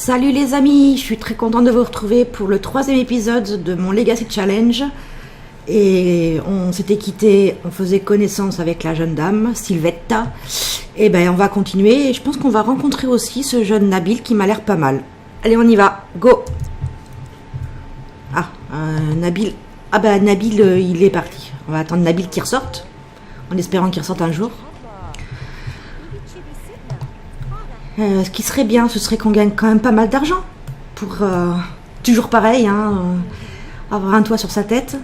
Salut les amis, je suis très contente de vous retrouver pour le 3e épisode de mon Legacy Challenge. Et on s'était quitté, on faisait connaissance avec la jeune dame, Sylvetta. Et ben on va continuer et je pense qu'on va rencontrer aussi ce jeune Nabil qui m'a l'air pas mal. Allez, on y va, go. Nabil. Ah bah Nabil, il est parti. On va attendre Nabil qui ressorte, en espérant qu'il ressorte un jour. Ce qui serait bien, ce serait qu'on gagne quand même pas mal d'argent. Pour toujours pareil, avoir un toit sur sa tête.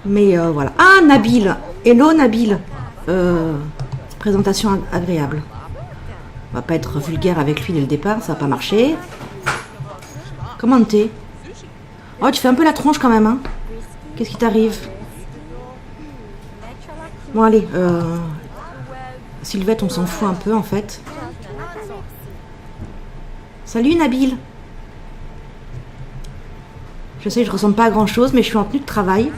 Mais voilà. Ah, Nabil. Hello Nabil. Présentation agréable. On va pas être vulgaire avec lui dès le départ, ça va pas marcher. Comment t'es? Oh, tu fais un peu la tronche quand même, hein. Qu'est-ce qui t'arrive? Bon, allez. Sylvette, on s'en fout un peu en fait. Salut Nabil. Je sais, je ressemble pas à grand chose, mais je suis en tenue de travail.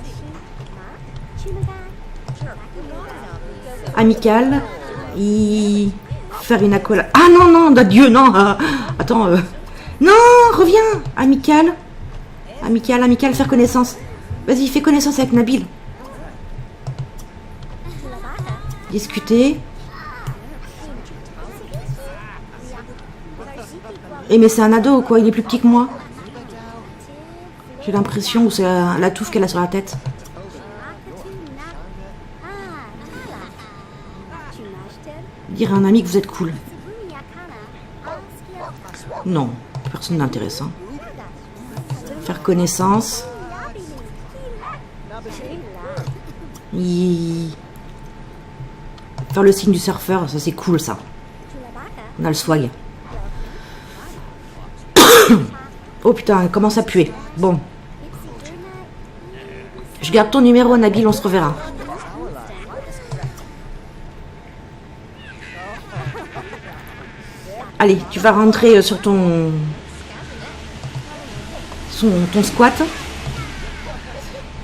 Amical. Faire une accolade. Ah non, non, d'adieu, non. Attends. Non, reviens. Amical. Amical, faire connaissance. Vas-y, fais connaissance avec Nabil. Discuter. Mais c'est un ado ou quoi? Il est plus petit que moi. J'ai l'impression que c'est la touffe qu'elle a sur la tête. Dire à un ami que vous êtes cool. Non, personne n'intéresse. Faire connaissance. Faire le signe du surfeur, ça c'est cool ça. On a le swag. Oh putain, elle commence à puer. Bon. Je garde ton numéro, Nabil, on se reverra. Allez, tu vas rentrer sur ton squat.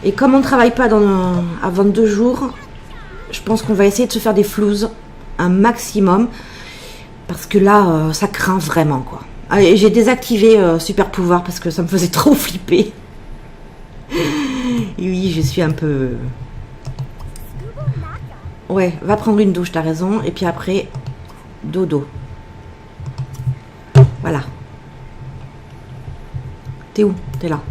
Et comme on ne travaille pas à 22 jours, je pense qu'on va essayer de se faire des flouses un maximum. Parce que là, ça craint vraiment, quoi. Allez, j'ai désactivé super pouvoir parce que ça me faisait trop flipper. Et oui, je suis un peu... Ouais, va prendre une douche, t'as raison. Et puis après, dodo. Voilà. T'es où? T'es là.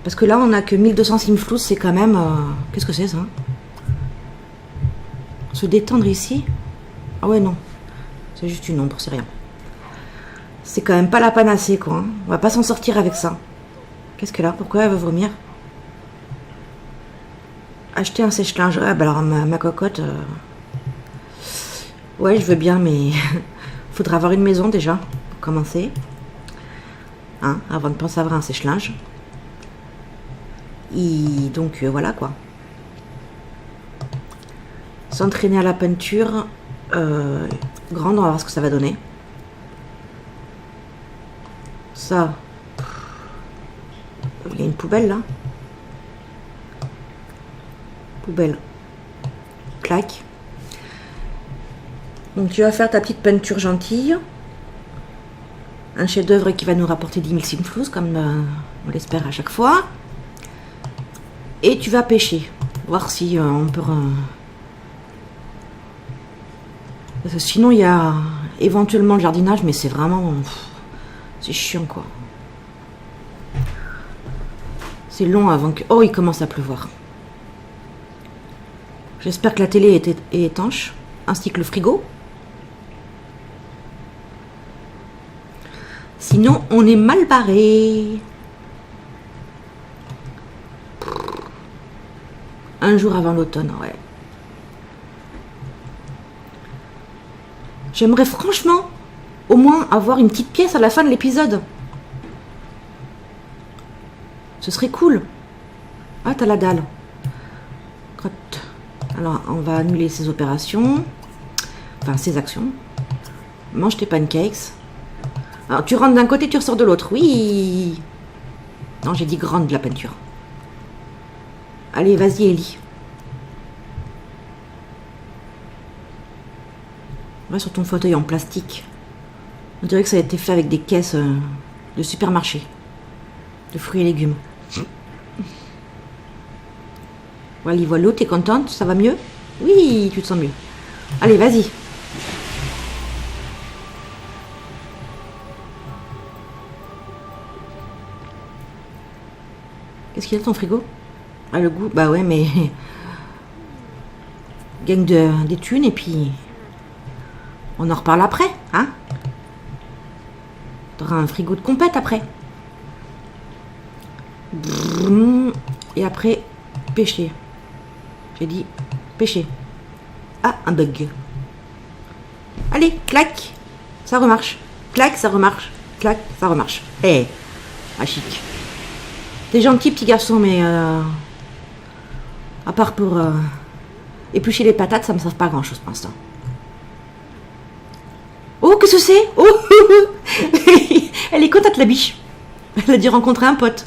Parce que là, on a que 1200 simflous, c'est quand même... Qu'est-ce que c'est, ça? Se détendre ici? Ah ouais, non. C'est juste une ombre, c'est rien. C'est quand même pas la panacée, quoi. On va pas s'en sortir avec ça. Qu'est-ce qu'elle a? Pourquoi elle veut vomir? Acheter un sèche-linge. Ah, bah alors, ma cocotte... Ouais, je veux bien, mais... Faudra avoir une maison, déjà, pour commencer. Avant de penser à avoir un sèche-linge. Et donc, voilà, quoi. S'entraîner à la peinture. Grande, on va voir ce que ça va donner. Ça. Il y a une poubelle là. Poubelle. Clac. Donc tu vas faire ta petite peinture gentille. Un chef-d'œuvre qui va nous rapporter 10 000 simflous, comme on l'espère à chaque fois. Et tu vas pêcher. Voir si on peut... Parce que sinon il y a éventuellement le jardinage, mais c'est vraiment... C'est chiant, quoi. C'est long avant que... Oh, il commence à pleuvoir. J'espère que la télé est étanche, ainsi que le frigo. Sinon, on est mal barré. Un jour avant l'automne, ouais. J'aimerais franchement... au moins avoir une petite pièce à la fin de l'épisode. Ce serait cool. Ah, t'as la dalle. Crotte. Alors, on va annuler ces opérations. Enfin, ces actions. Mange tes pancakes. Alors, tu rentres d'un côté, tu ressors de l'autre. Oui. Non, j'ai dit grande, la peinture. Allez, vas-y, Ellie. Va sur ton fauteuil en plastique. On dirait que ça a été fait avec des caisses de supermarché. De fruits et légumes. Voilà, voilà, t'es contente? Ça va mieux? Oui, tu te sens mieux. Allez, vas-y. Qu'est-ce qu'il y a dans ton frigo? Ah, le goût? Bah ouais, mais... Gagne des thunes et puis... On en reparle après, hein? T'auras un frigo de compète après. Et après, pêcher. J'ai dit pêcher. Ah, un bug. Allez, clac, ça remarche. Clac, ça remarche. Clac, ça remarche. Eh, ah chic. T'es gentil, petit garçon, mais à part pour éplucher les patates, ça me sert pas à grand chose pour l'instant. Oh, qu'est-ce que c'est? Oh, elle est contente, la biche. Elle a dû rencontrer un pote.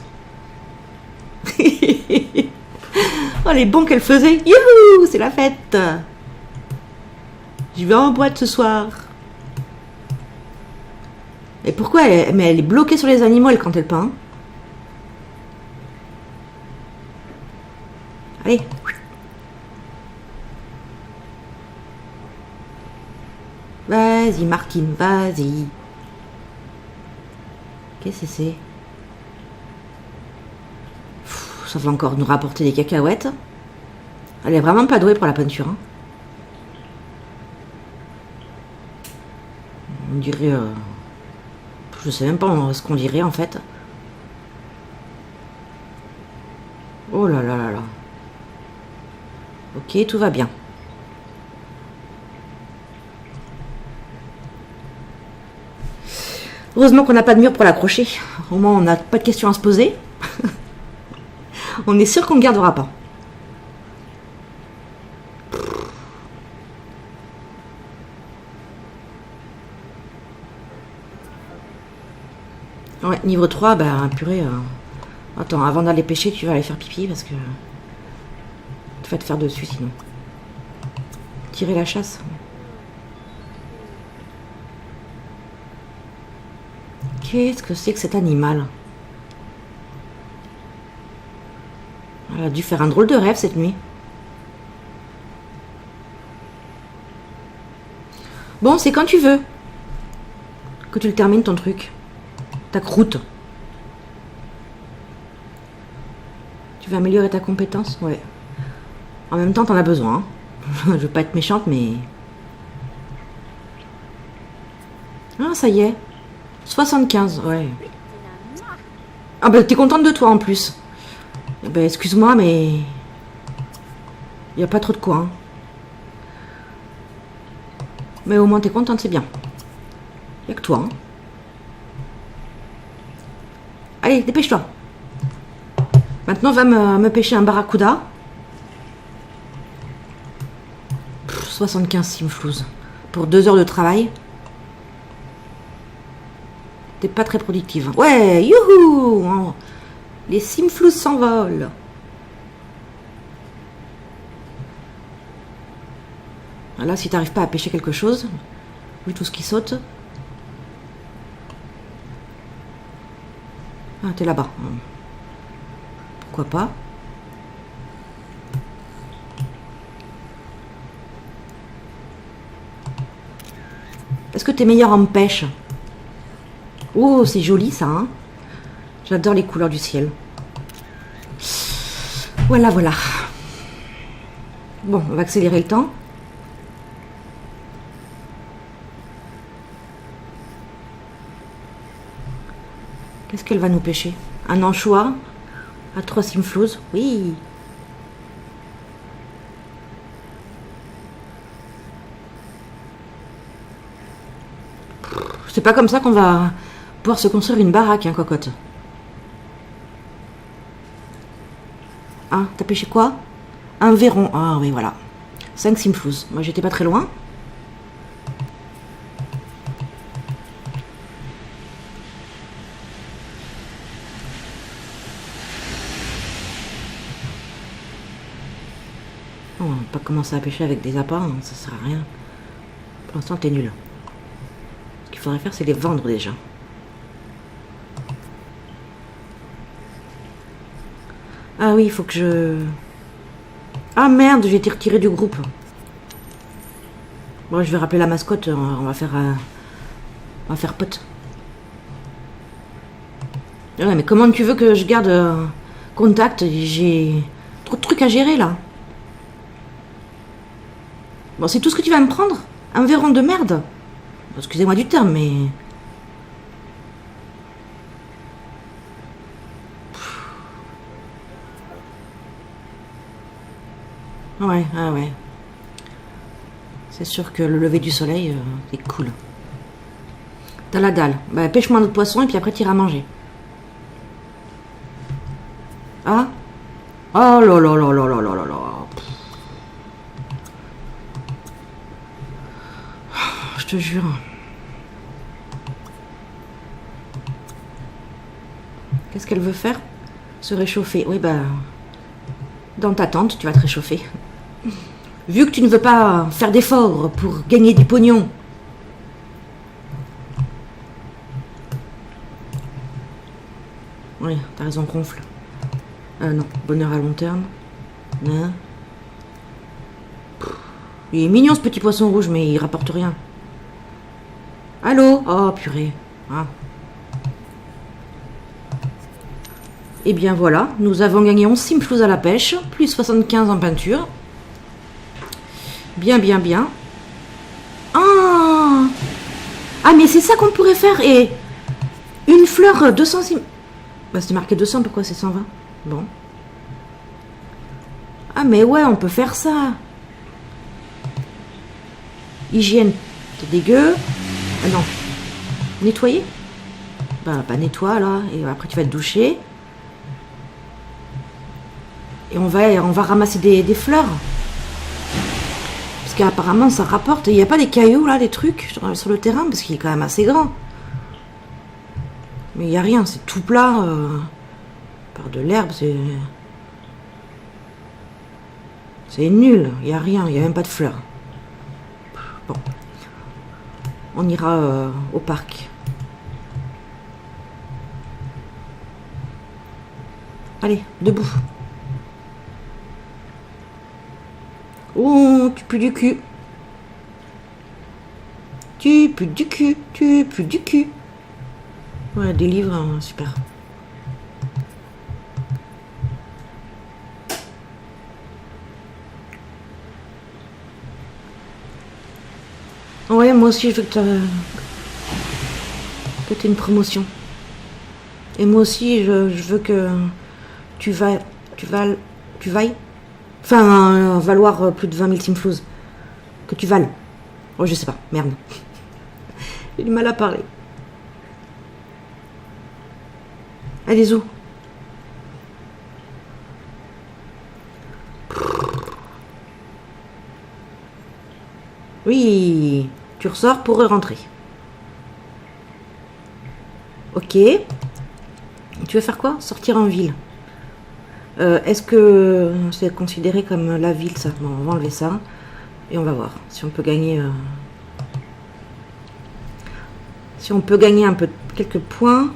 Oh, les bons qu'elle faisait. Youhou, c'est la fête. Je vais en boîte ce soir. Et pourquoi mais elle est bloquée sur les animaux, elle, quand elle peint. Allez. Vas-y, Martine, vas-y. Qu'est-ce que c'est? Ça va encore nous rapporter des cacahuètes. Elle est vraiment pas douée pour la peinture. Hein. On dirait... je sais même pas ce qu'on dirait en fait. Oh là là là là. Ok, tout va bien. Heureusement qu'on n'a pas de mur pour l'accrocher. Au moins, on n'a pas de questions à se poser. On est sûr qu'on ne gardera pas. Ouais, niveau 3, bah purée. Attends, avant d'aller pêcher, tu vas aller faire pipi parce que... Tu vas te faire dessus sinon. Tirer la chasse. Qu'est-ce que c'est que cet animal? Elle a dû faire un drôle de rêve cette nuit. Bon, c'est quand tu veux que tu le termines ton truc. Ta croûte. Tu veux améliorer ta compétence? Ouais. En même temps, t'en as besoin. Hein. Je veux pas être méchante, mais... Ah, ça y est. 75, ouais. Ah bah t'es contente de toi en plus. Ben excuse-moi, mais... Il n'y a pas trop de quoi. Hein. Mais au moins t'es contente, c'est bien. Il n'y a que toi. Hein. Allez, dépêche-toi. Maintenant, va me pêcher un barracuda. 75 simflouz. Pour 2 heures de travail. T'es pas très productive. Ouais, youhou! Les simflouz s'envolent. Là, si t'arrives pas à pêcher quelque chose, vu tout ce qui saute... Ah, t'es là-bas. Pourquoi pas? Est-ce que t'es meilleur en pêche? Oh, c'est joli ça, hein? J'adore les couleurs du ciel. Voilà, voilà. Bon, on va accélérer le temps. Qu'est-ce qu'elle va nous pêcher? Un anchois à 3 simflouz? Oui. C'est pas comme ça qu'on va pouvoir se construire une baraque, hein, cocotte. Ah, t'as pêché quoi? Un verron. Ah oui, voilà. 5 simflouz. Moi, j'étais pas très loin. On va pas commencer à pêcher avec des appâts, hein, ça sert à rien. Pour l'instant, t'es nul. faudrait faire, c'est les vendre déjà. Ah oui, il faut que je... Ah merde, j'ai été retiré du groupe. Bon, je vais rappeler la mascotte, on va faire pote. Ouais, mais comment tu veux que je garde contact? J'ai trop de trucs à gérer là. Bon, c'est tout ce que tu vas me prendre? Un verron de merde? Excusez-moi du terme, mais... Ouais, ah ouais. C'est sûr que le lever du soleil, c'est cool. T'as la dalle. Bah, pêche-moi un autre poisson et puis après t'iras manger. Ah? Oh là là là là là là là là. Je te jure. Qu'est-ce qu'elle veut faire? Se réchauffer. Oui, bah... Dans ta tente, tu vas te réchauffer. Vu que tu ne veux pas faire d'efforts pour gagner du pognon. Oui, t'as raison, gonfle. Non, bonheur à long terme. Non. Il est mignon ce petit poisson rouge, mais il rapporte rien. Allô? Oh, purée. Ah. Et bien voilà, nous avons gagné 11 simflouz à la pêche, plus 75 en peinture. Bien, bien, bien. Ah, ah mais c'est ça qu'on pourrait faire. Et une fleur 200 sim... Bah c'est marqué 200, pourquoi c'est 120? Bon. Ah mais ouais, on peut faire ça. Hygiène, c'est dégueu. Ah non. Nettoyer? Bah nettoie là, et après tu vas te doucher. Et on va ramasser des fleurs. Parce qu'apparemment ça rapporte. Il n'y a pas des cailloux là, des trucs sur le terrain, parce qu'il est quand même assez grand. Mais il n'y a rien, c'est tout plat. Par de l'herbe, c'est nul. Il n'y a rien, il n'y a même pas de fleurs. Bon. On ira au parc. Allez, debout. Oh, tu pues du cul. Tu pues du cul. Tu pues du cul. Ouais, des livres, hein, super. Ouais, moi aussi, je veux que tu aies une promotion. Et moi aussi, je veux que tu vailles. Enfin, valoir plus de 20 000 simflouz. Que tu vales. Oh, je sais pas, merde. J'ai du mal à parler. Allez, où? Oui, tu ressors pour rentrer. Ok. Tu veux faire quoi? Sortir en ville. Est-ce que c'est considéré comme la ville, ça? Bon, on va enlever ça. Et on va voir si on peut gagner... Si on peut gagner un peu quelques points.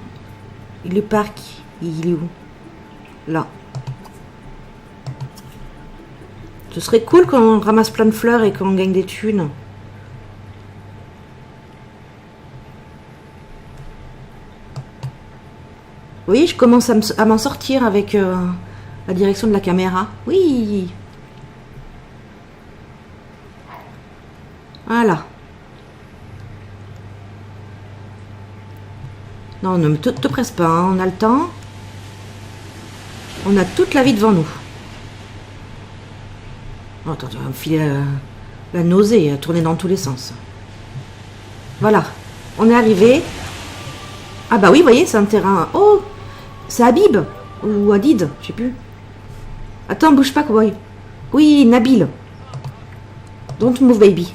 Le parc, il est où? Là. Ce serait cool qu'on ramasse plein de fleurs et qu'on gagne des thunes. Oui, je commence à m'en sortir avec la direction de la caméra. Oui. Voilà. Non, ne te presse pas, hein, on a le temps. On a toute la vie devant nous. Oh, attends, tu vas me filer la nausée, à tourner dans tous les sens. Voilà, on est arrivé. Ah bah oui, vous voyez, c'est un terrain... Oh, c'est Habib, ou Hadid, je sais plus. Attends, bouge pas, cowboy. Oui, Nabil. Don't move, baby.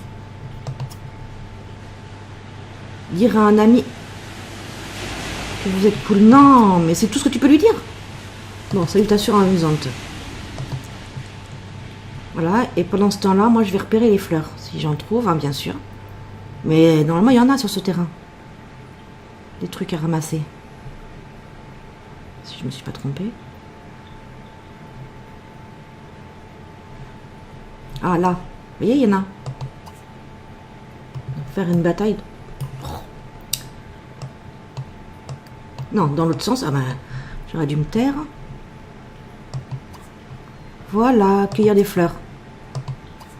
Dire à un ami que vous êtes cool. Non, mais c'est tout ce que tu peux lui dire. Bon, salutations amusantes. Voilà, et pendant ce temps-là, moi je vais repérer les fleurs, si j'en trouve, hein, bien sûr. Mais normalement, il y en a sur ce terrain. des trucs à ramasser. Si je me suis pas trompée. Ah là, vous voyez, il y en a. Faire une bataille. Non, dans l'autre sens. Ah bah, j'aurais dû me taire. Voilà, cueillir des fleurs.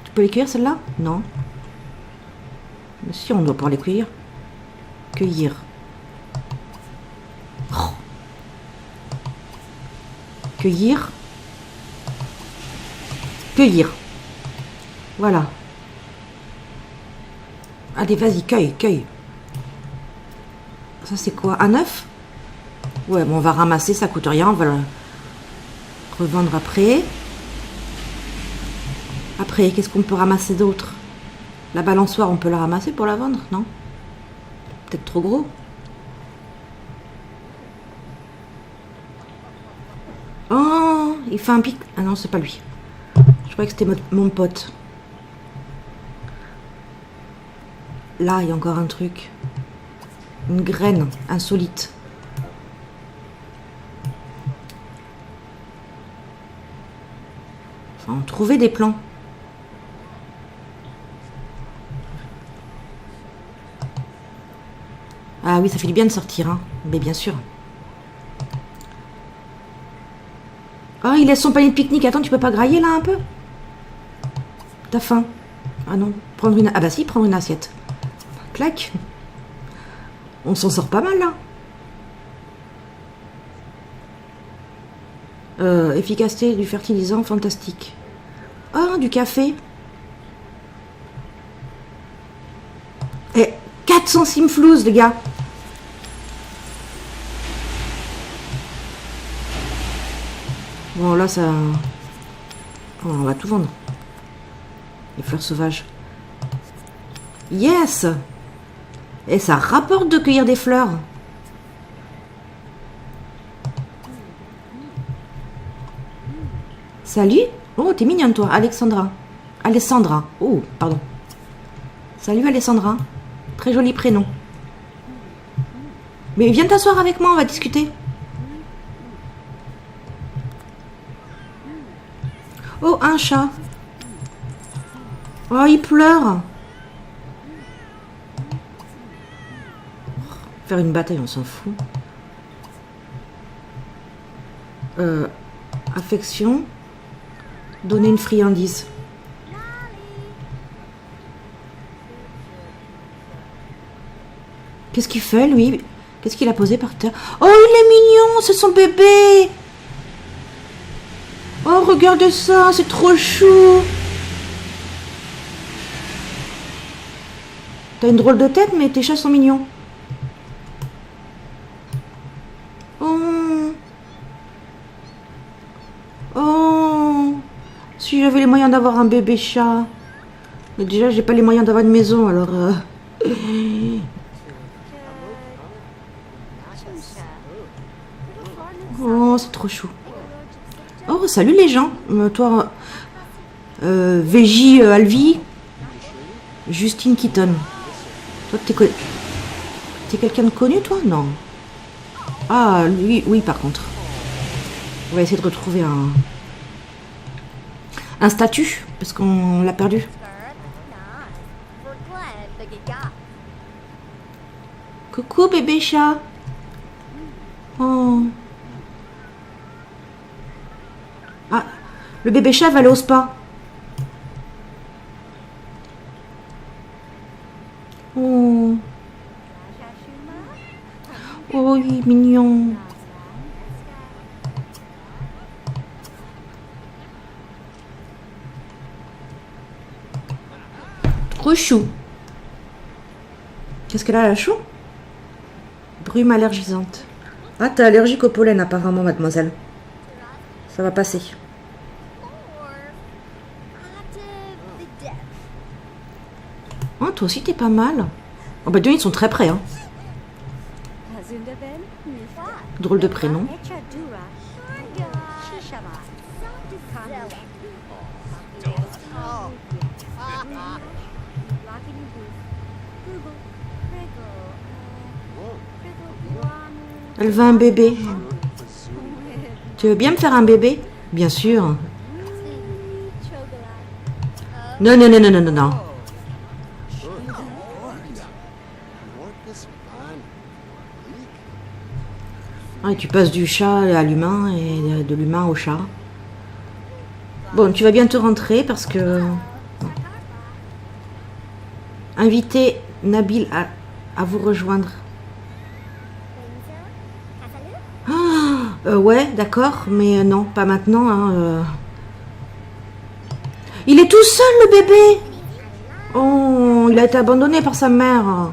Tu peux les cueillir celles-là? Non. Mais si, on doit pouvoir les cueillir. Cueillir. Oh. Cueillir. Cueillir. Voilà. Allez, vas-y, cueille, cueille. Ça, c'est quoi? Un œuf? Ouais, bon, on va ramasser, ça coûte rien. On va le revendre après. Après, qu'est-ce qu'on peut ramasser d'autre? La balançoire, on peut la ramasser pour la vendre? Non? Peut-être trop gros. Oh, il fait un pic. Ah non, c'est pas lui. Je croyais que c'était mon pote. Là, il y a encore un truc. Une graine insolite. Enfin, trouver des plans. Ah oui, ça fait du bien de sortir, hein. Mais bien sûr. Oh, il laisse son panier de pique-nique. Attends, tu peux pas grailler là un peu? T'as faim? Ah non, prendre une... Ah bah si, prendre une assiette. Clac. On s'en sort pas mal là. Efficacité du fertilisant, fantastique. Oh, du café. Et 400 simflouz, les gars. Bon, là, ça... Oh, on va tout vendre. Les fleurs sauvages. Yes! Et ça rapporte de cueillir des fleurs. Salut. Oh, t'es mignonne, toi, Alexandra. Alessandra. Oh, pardon. Salut, Alessandra. Très joli prénom. Mais viens t'asseoir avec moi, on va discuter. Oh, un chat. Oh, il pleure. Faire une bataille, on s'en fout. Affection. Donner une friandise. Qu'est-ce qu'il fait, lui? Qu'est-ce qu'il a posé par terre? Oh, il est mignon, c'est son bébé. Oh, regarde ça, c'est trop chou. T'as une drôle de tête, mais tes chats sont mignons. Oh. Oh. Si j'avais les moyens d'avoir un bébé chat. Mais déjà, j'ai pas les moyens d'avoir une maison, alors... Oh, c'est trop chou. Oh, salut les gens. Toi, Végie Alvi, Justine Keaton. Toi, t'es quelqu'un de connu, toi? Non. Ah, lui, oui, par contre. On va essayer de retrouver un statut, parce qu'on l'a perdu. Coucou, bébé chat. Oh. Ah, le bébé chat va aller au spa. Oh. Oh, il est mignon. Trop chou. Qu'est-ce qu'elle a, la chou? Brume allergisante. Ah, t'es allergique au pollen apparemment, mademoiselle. Ça va passer. Oh, toi aussi t'es pas mal. Oh bah deux, ils sont très près, hein. Drôle de prénom. Elle veut un bébé. Tu veux bien me faire un bébé? Bien sûr. Non, non, non, non, non, non, non. Ah, tu passes du chat à l'humain et de l'humain au chat. Bon, tu vas bientôt rentrer parce que... Invitez Nabil à vous rejoindre. Ah, ouais, d'accord, mais non, pas maintenant. Hein, Il est tout seul, le bébé. Oh, il a été abandonné par sa mère.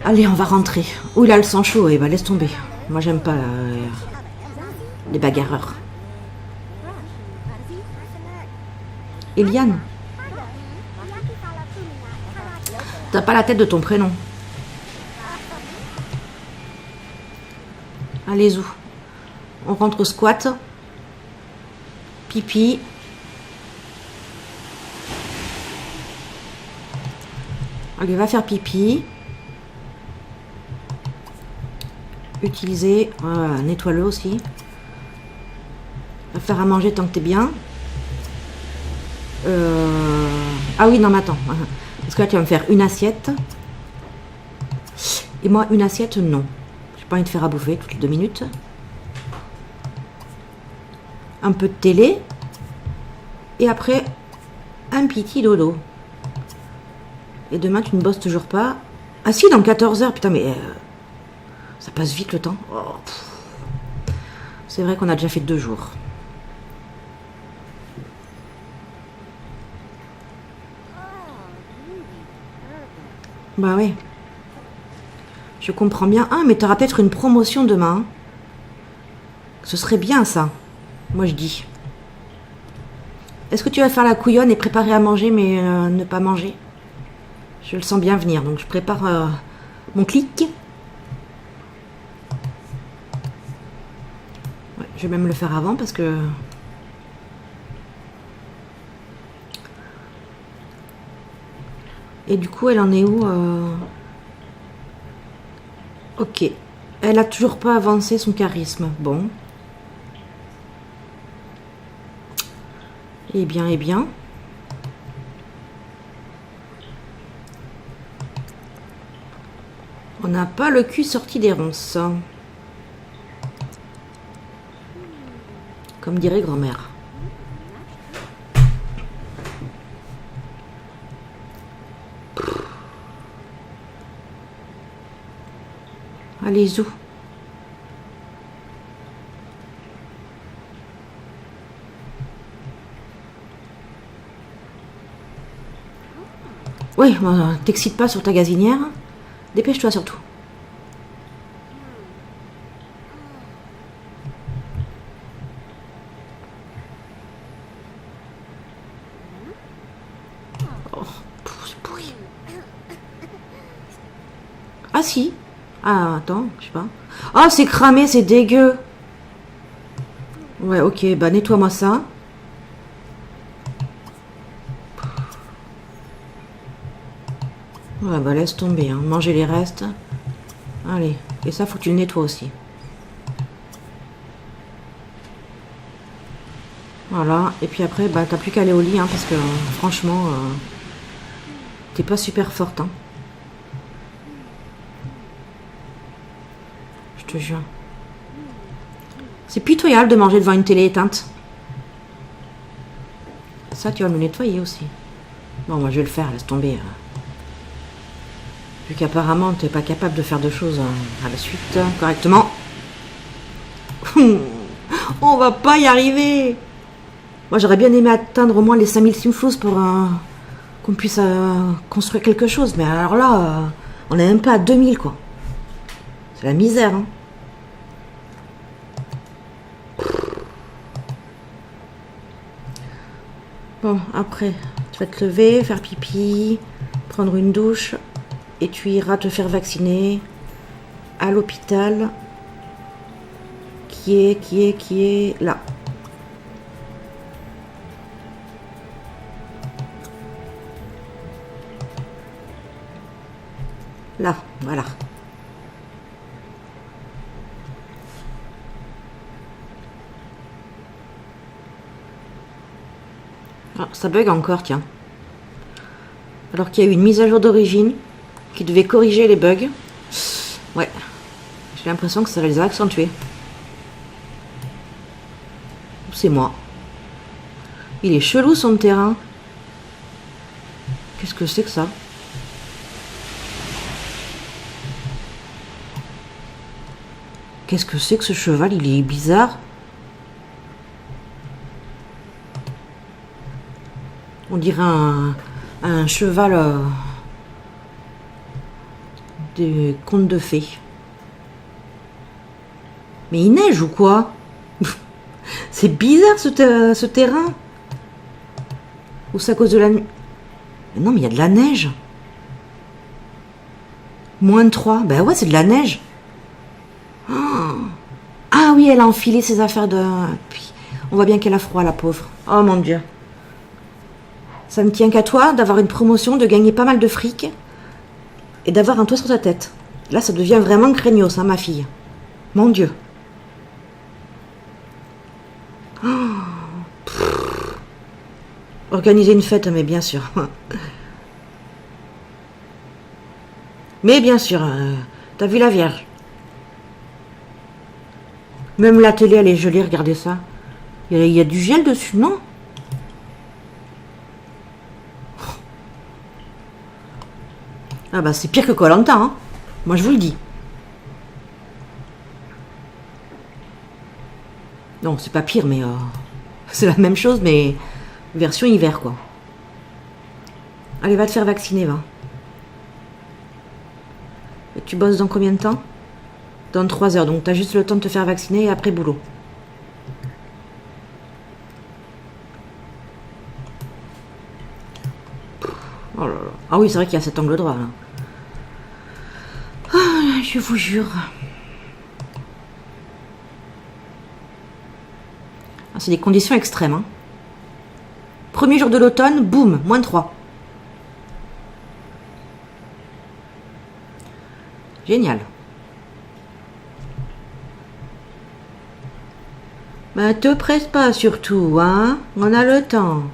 Allez, on va rentrer. Oh, il a le sang chaud, et bah laisse tomber. Moi, j'aime pas les bagarreurs. Eliane, t'as pas la tête de ton prénom. Allez, où? On rentre au squat. Pipi. Allez, va faire pipi. Utiliser. Voilà, nettoie-le aussi. Va faire à manger tant que t'es bien. Ah oui, non, mais attends. Parce que là, tu vas me faire une assiette. Et moi, une assiette, non. J'ai pas envie de faire à bouffer toutes les 2 minutes. Un peu de télé. Et après, un petit dodo. Et demain, tu ne bosses toujours pas. Ah si, dans 14 heures. Putain, mais... ça passe vite le temps. Oh, c'est vrai qu'on a déjà fait 2 jours. Bah oui. Je comprends bien. Ah, mais t'auras peut-être une promotion demain. Ce serait bien, ça. Moi, je dis. Est-ce que tu vas faire la couillonne et préparer à manger, mais ne pas manger? Je le sens bien venir, donc je prépare mon clic. Ouais, je vais même le faire avant, parce que... Et du coup, elle en est où Ok. Elle a toujours pas avancé son charisme. Bon. Eh bien, eh bien. On n'a pas le cul sorti des ronces. Comme dirait grand-mère. Allez, zou. Oui, t'excites pas sur ta gazinière. Dépêche-toi surtout. Oh, c'est pourri. Ah si. Ah, attends, je sais pas. Oh, c'est cramé, c'est dégueu. Ouais, ok, bah nettoie-moi ça. Ouais, bah laisse tomber, hein. Manger les restes. Allez, et ça, faut que tu le nettoies aussi. Voilà, et puis après, bah t'as plus qu'à aller au lit, hein, parce que franchement, t'es pas super forte, hein. Je te jure. C'est pitoyable de manger devant une télé éteinte. Ça, tu vas me nettoyer aussi. Bon, moi, je vais le faire, laisse tomber. Vu qu'apparemment, tu n'es pas capable de faire de choses à la suite correctement. On va pas y arriver. Moi, j'aurais bien aimé atteindre au moins les 5000 simflous pour qu'on puisse construire quelque chose. Mais alors là, on n'est même pas à 2000, quoi. C'est la misère, hein. Bon, après, tu vas te lever, faire pipi, prendre une douche, et tu iras te faire vacciner à l'hôpital qui est là. Là, voilà. Ah, ça bug encore, tiens. Alors qu'il y a eu une mise à jour d'origine qui devait corriger les bugs. Ouais. J'ai l'impression que ça les a accentués. C'est moi. Il est chelou son terrain. Qu'est-ce que c'est que ça? Qu'est-ce que c'est que ce cheval? Il est bizarre. On dirait un cheval des contes de fées. Mais il neige ou quoi? C'est bizarre ce terrain. Ou c'est à cause de la nuit? Non, mais il y a de la neige. Moins de 3. Ben ouais, c'est de la neige. Oh. Ah oui, elle a enfilé ses affaires de... Puis, on voit bien qu'elle a froid, la pauvre. Oh mon Dieu. Ça ne tient qu'à toi d'avoir une promotion, de gagner pas mal de fric et d'avoir un toit sur ta tête. Là, ça devient vraiment craignos, hein, ma fille. Mon Dieu. Oh. Organiser une fête, mais bien sûr. Mais bien sûr, t'as vu la Vierge? Même la télé, elle est jolie, regardez ça. Il y a du gel dessus, non? Ah bah c'est pire que Koh-Lanta, hein. Moi je vous le dis. Non, c'est pas pire, mais c'est la même chose, mais version hiver, quoi. Allez, va te faire vacciner, va. Et tu bosses dans combien de temps? Dans 3 heures, donc t'as juste le temps de te faire vacciner et après boulot. Oh là là. Ah oui, c'est vrai qu'il y a cet angle droit, là. Ah, je vous jure. Ah, c'est des conditions extrêmes, hein. Premier jour de l'automne, boum, moins 3. Génial. Bah, te presse pas surtout, hein. On a le temps.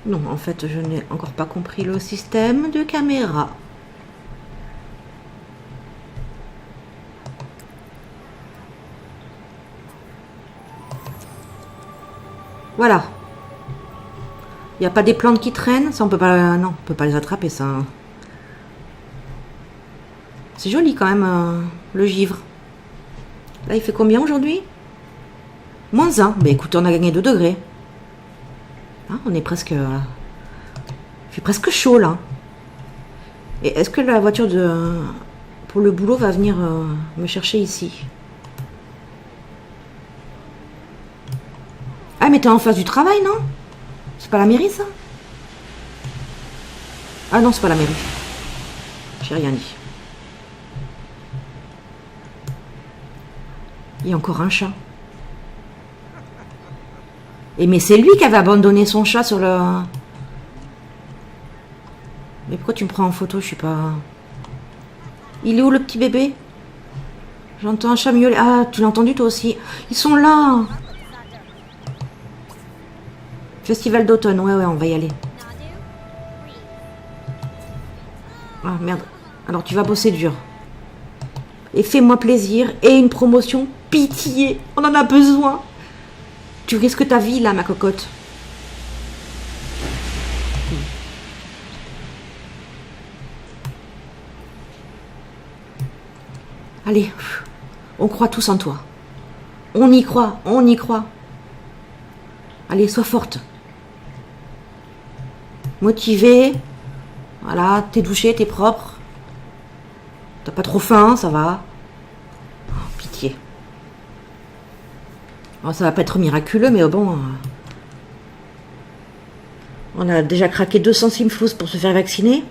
Non, en fait, je n'ai encore pas compris le système de caméra. Voilà. Il n'y a pas des plantes qui traînent, ça on peut pas... Non, on peut pas les attraper, ça. C'est joli quand même, le givre. Là, il fait combien aujourd'hui? -1. Mais écoute, on a gagné 2 degrés. Ah, on est presque... il fait presque chaud, là. Et est-ce que la voiture pour le boulot va venir me chercher ici? Ah, mais t'es en face du travail, non? C'est pas la mairie, ça? Ah non, c'est pas la mairie. J'ai rien dit. Il y a encore un chat. Et mais c'est lui qui avait abandonné son chat sur le... Mais pourquoi tu me prends en photo? Je suis pas... Il est où le petit bébé? J'entends un chat miauler. Ah, tu l'as entendu toi aussi? Ils sont là. Festival d'automne, ouais, on va y aller. Ah, merde. Alors, tu vas bosser dur. Et fais-moi plaisir. Et une promotion. Pitié. On en a besoin. Tu risques ta vie, là, ma cocotte. Allez. On croit tous en toi. On y croit. On y croit. Allez, sois forte. Motivée. Voilà, t'es douché, t'es propre. T'as pas trop faim, ça va. Oh, pitié. Alors, ça va pas être miraculeux, mais bon... on a déjà craqué 200 simflous pour se faire vacciner.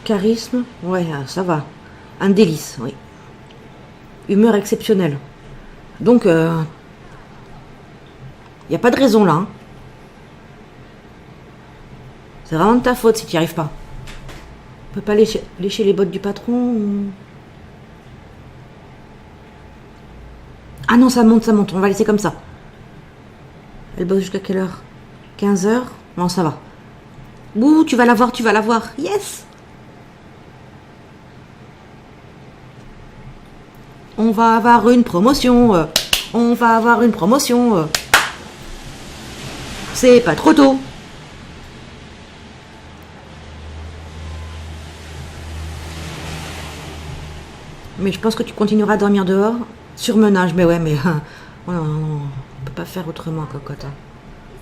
Charisme, ouais, ça va. Un délice, oui. Humeur exceptionnelle. Donc, il n'y a pas de raison là. Hein. C'est vraiment de ta faute si tu n'y arrives pas. On peut pas lécher les bottes du patron ou... Ah non, ça monte, on va laisser comme ça. Elle bosse jusqu'à quelle heure? 15 heures? Non, ça va. Ouh, tu vas la voir. Yes! On va avoir une promotion. C'est pas trop tôt. Mais je pense que tu continueras à dormir dehors. Surmenage, mais ouais, mais... on peut pas faire autrement, cocotte.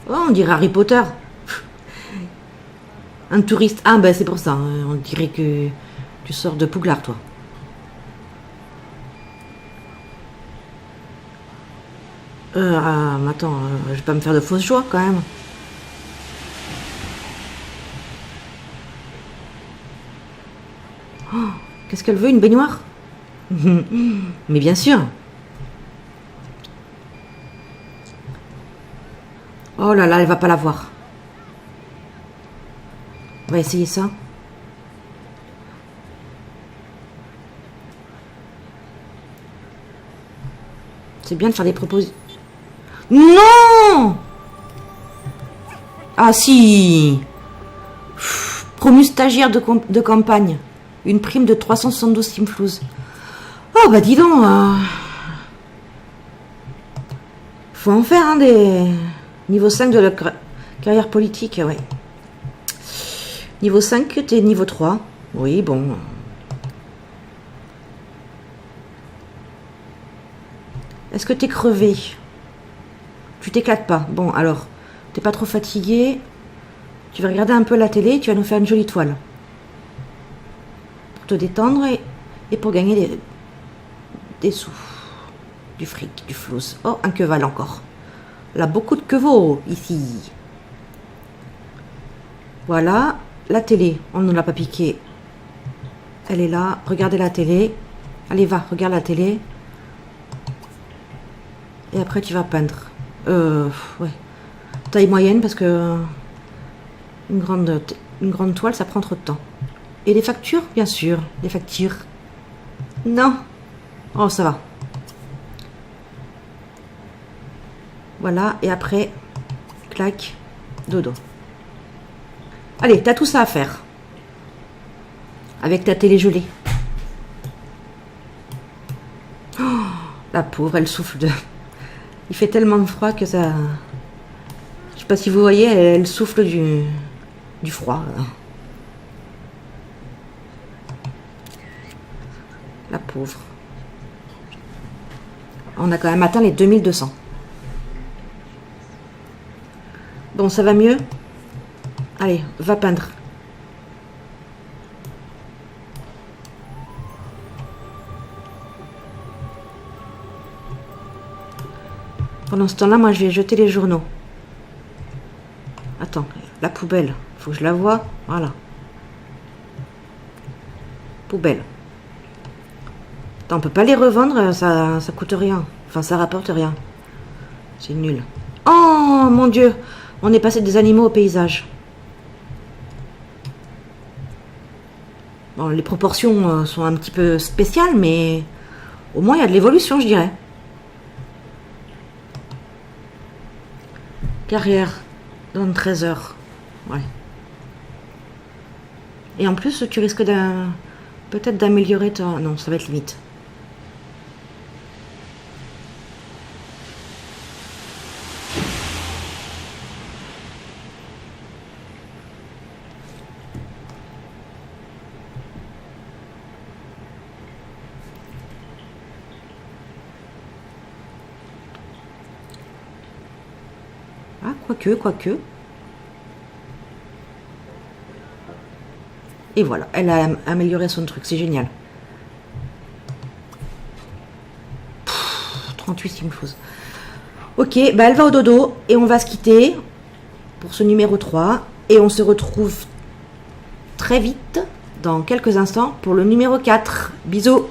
Oh, on dirait Harry Potter. Un touriste. Ah, ben c'est pour ça. On dirait que tu sors de Poudlard, toi. Attends, je vais pas me faire de fausses joies, quand même. Oh, qu'est-ce qu'elle veut, une baignoire? Mais bien sûr. Oh là là, elle va pas la voir. On va essayer ça. C'est bien de faire des propositions. Non! Ah si! Promu stagiaire de campagne. Une prime de 372 Simflouz. Oh bah dis donc. Faut en faire hein, des... Niveau 5 de la carrière politique, ouais. Niveau 5, t'es niveau 3. Oui, bon. Est-ce que t'es crevé? Tu t'éclates pas. Bon, alors, t'es pas trop fatigué. Tu vas regarder un peu la télé, tu vas nous faire une jolie toile. Pour te détendre et pour gagner des sous. Du fric, du flouze. Oh, un queval encore. Là, beaucoup de quevaux, ici. Voilà, la télé. On ne l'a pas piquée. Elle est là. Regardez la télé. Allez, va, regarde la télé. Et après, tu vas peindre. Ouais. Taille moyenne, parce que une grande toile, ça prend trop de temps. Et les factures, bien sûr. Les factures. Non. Oh, ça va. Voilà, et après, clac, dodo. Allez, t'as tout ça à faire. Avec ta télé gelée. Oh, la pauvre, elle souffle de... Il fait tellement froid que ça... Je sais pas si vous voyez, elle souffle du froid. La pauvre. On a quand même atteint les 2200. Bon, ça va mieux? Allez, va peindre. Pendant ce temps-là, moi, je vais jeter les journaux. Attends, la poubelle. Faut que je la voie. Voilà. Poubelle. Attends, on peut pas les revendre, ça coûte rien. Enfin, ça rapporte rien. C'est nul. Oh, mon Dieu! On est passé des animaux au paysage. Bon, les proportions sont un petit peu spéciales, mais au moins il y a de l'évolution, je dirais. Carrière, dans 13 heures. Ouais. Et en plus, tu risques peut-être d'améliorer ta... Non, ça va être limite. Ah, quoique. Et voilà, elle a amélioré son truc, c'est génial. 38 Simflouz. Ok, bah elle va au dodo et on va se quitter pour ce numéro 3. Et on se retrouve très vite, dans quelques instants, pour le numéro 4. Bisous!